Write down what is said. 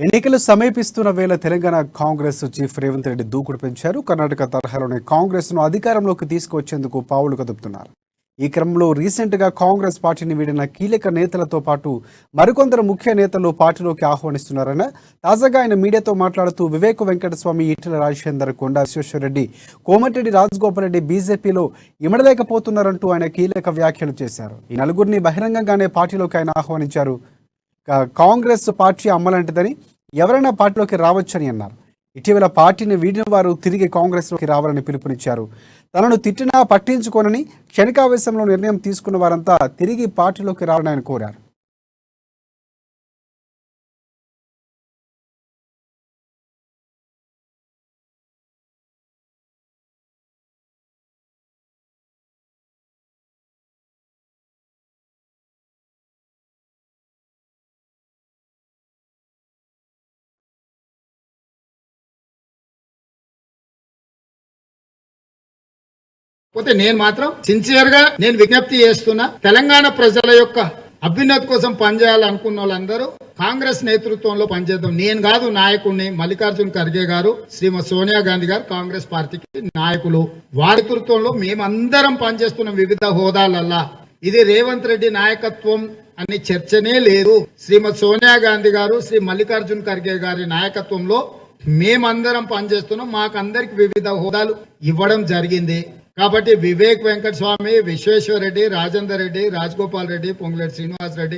ఎన్నికలు సమీపిస్తున్న వేళ తెలంగాణ కాంగ్రెస్ చీఫ్ రేవంత్ రెడ్డి దూకుడు పెంచారు. కర్ణాటక తరహాలోనే కాంగ్రెస్ ను అధికారంలోకి తీసుకువచ్చేందుకు పావులు కదుపుతున్నారు. ఈ క్రమంలో రీసెంట్ గా కాంగ్రెస్ పార్టీని వీడిన కీలక నేతలతో పాటు మరికొందరు ముఖ్య నేతలు పార్టీలోకి ఆహ్వానిస్తున్నారన్న తాజాగా ఆయన మీడియాతో మాట్లాడుతూ వివేక్ వెంకటస్వామి, ఈటెల రాజేందర్, కొండా విశ్వేశ్వరరెడ్డి, కోమటిరెడ్డి రాజగోపాల్ రెడ్డి బీజేపీలో ఇమడలేకపోతున్నారంటూ ఆయన కీలక వ్యాఖ్యలు చేశారు. ఈ నలుగురిని బహిరంగంగానే పార్టీలోకి ఆయన ఆహ్వానించారు. కాంగ్రెస్ పార్టీ అమ్మలాంటిదని, ఎవరైనా పార్టీలోకి రావచ్చని అన్నారు. ఇటీవల పార్టీని వీడిన వారు తిరిగి కాంగ్రెస్లోకి రావాలని పిలుపునిచ్చారు. తనను తిట్టినా పట్టించుకోనని క్షణికావేశంలో నిర్ణయం తీసుకున్న వారంతా తిరిగి పార్టీలోకి రావాలని ఆయన కోరారు. పోతే నేను మాత్రం సిన్సియర్ గా నేను విజ్ఞప్తి చేస్తున్నా, తెలంగాణ ప్రజల యొక్క అభ్యున్నతి కోసం పనిచేయాలనుకున్న వాళ్ళందరూ కాంగ్రెస్ నేతృత్వంలో పనిచేద్దాం. నేను కాదు నాయకుడిని, మల్లికార్జున్ ఖర్గే గారు, శ్రీమతి సోనియా గాంధీ గారు కాంగ్రెస్ పార్టీకి నాయకులు. వారి నేతృత్వంలో మేమందరం పనిచేస్తున్న వివిధ హోదాలల్లా ఇది రేవంత్ రెడ్డి నాయకత్వం అనే చర్చనే లేదు. శ్రీమతి సోనియా గాంధీ గారు, శ్రీ మల్లికార్జున్ ఖర్గే గారి నాయకత్వంలో మేమందరం పనిచేస్తున్నాం. మాకందరికి వివిధ హోదాలు ఇవ్వడం జరిగింది. కాబట్టి వివేక్ వెంకటస్వామి, విశ్వేశ్వరరెడ్డి, రాజేందర్ రెడ్డి, రాజగోపాల్ రెడ్డి, పొంగులేటి శ్రీనివాస్ రెడ్డి